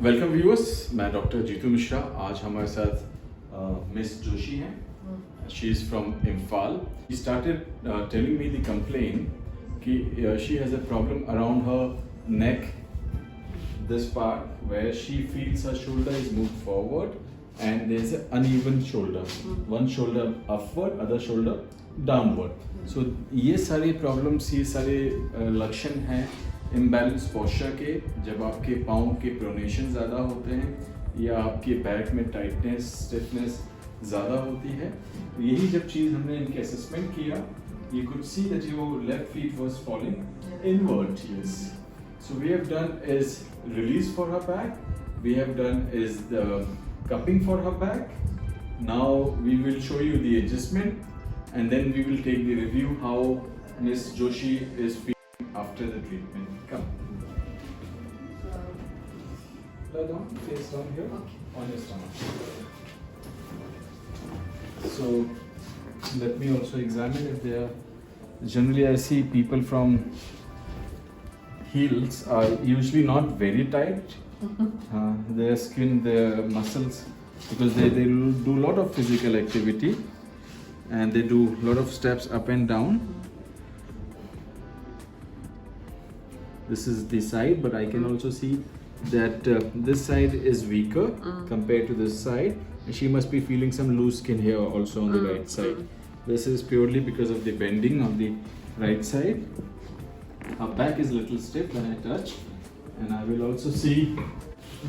Welcome viewers, मैं doctor Jitu Mishra. आज हमारे साथ मिस जोशी हैं। She is from Imphal. She started telling me the complain कि she has a problem around her neck, this part where she feels her shoulder is moved forward and there's an uneven shoulder. One shoulder upward, other shoulder downward. So ये सारे problems, ये सारे लक्षण हैं imbalance posture के। जब आपके पाँव के प्रोनेशन ज़्यादा होते हैं या आपके बैक में टाइटनेस, स्टिफनेस ज़्यादा होती है, यही जब चीज़ हमने इनके असेसमेंट किया, you could see that your left feet was falling inward. Yes. So we have done is release for her back. We have done is the cupping for her back. Now we will show you the adjustment and then we will take the review how Miss Joshi is feeling after the treatment. Come. Lie down, face down here on your stomach. So let me also examine if they are. Generally, I see people from heels are usually not very tight. Their skin, their muscles, because they do a lot of physical activity and they do a lot of steps up and down. This is the side, but I can also see that this side is weaker compared to this side. And she must be feeling some loose skin here also on the right side. This is purely because of the bending on the right side. Her back is a little stiff when I touch, and I will also see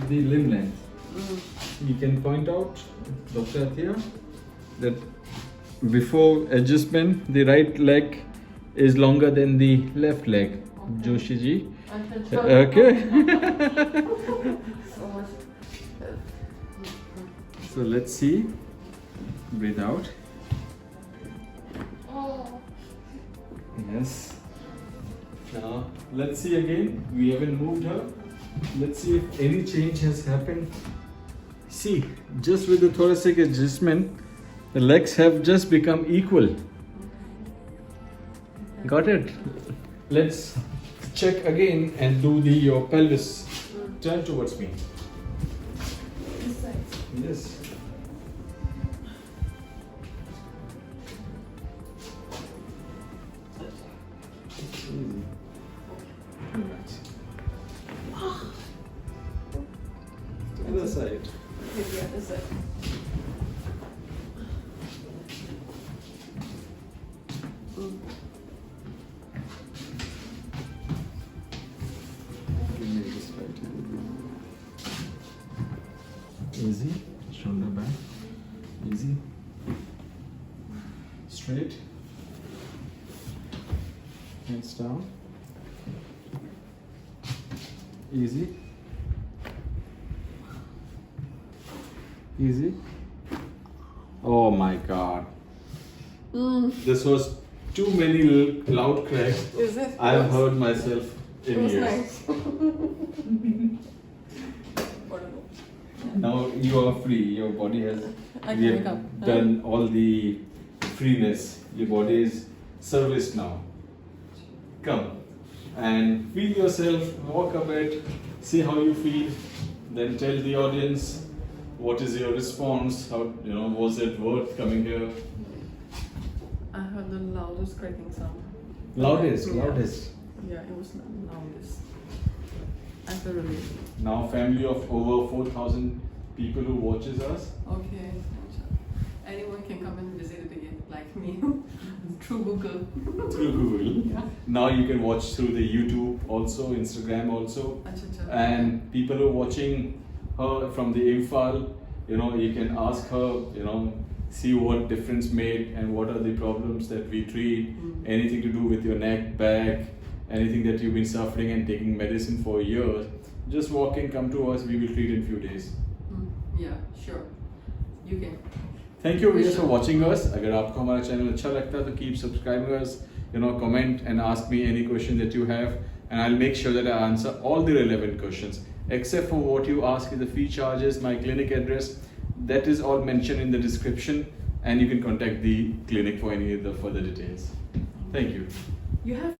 the limb length. You can point out, Dr. Athia, that before adjustment, the right leg is longer than the left leg. Okay. Joshi ji. Okay. So let's see. Breathe out. Yes. Now let's see again. We haven't moved her. Let's see if any change has happened. See, just with the thoracic adjustment, the legs have just become equal. Got it? Let's check again and do your pelvis. Turn towards me. This side. Yes. Easy. Right. Other side. Okay, the other side. Give me this right hand. Easy. Shoulder back. Easy. Straight. Hands down. Easy. Easy. Oh my God. This was too many loud cracks Is it? I have heard myself It in was years. nice. Wonderful. Now you are free. Your body has. I We can have wake up. done all the freeness. Your body is serviced now. Come and feel yourself. Walk a bit. See how you feel. Then tell the audience what is your response. How was it worth coming here? I heard the loudest cracking sound. Loudest, Yeah. loudest. Yeah, it was the loudest. I feel relieved. Now family of over 4,000 people who watches us. Okay. Anyone can come and visit it again, like me, through Google. Through Google. Yeah. Now you can watch through the YouTube also, Instagram also. Acha. And people who are watching her from the Imphal, you can ask her, see what difference made and what are the problems that we treat, anything to do with your neck, back, anything that you've been suffering and taking medicine for years. Just walk in, come to us, we will treat in few days. Yeah, sure. You can. Thank you viewers for watching us. अगर आपको हमारा channel अच्छा लगता है तो keep subscribing us, comment and ask me any question that you have, and I'll make sure that I answer all the relevant questions. Except for what you ask is the fee charges, my clinic address, that is all mentioned in the description, and you can contact the clinic for any of the further details. Thank you. You have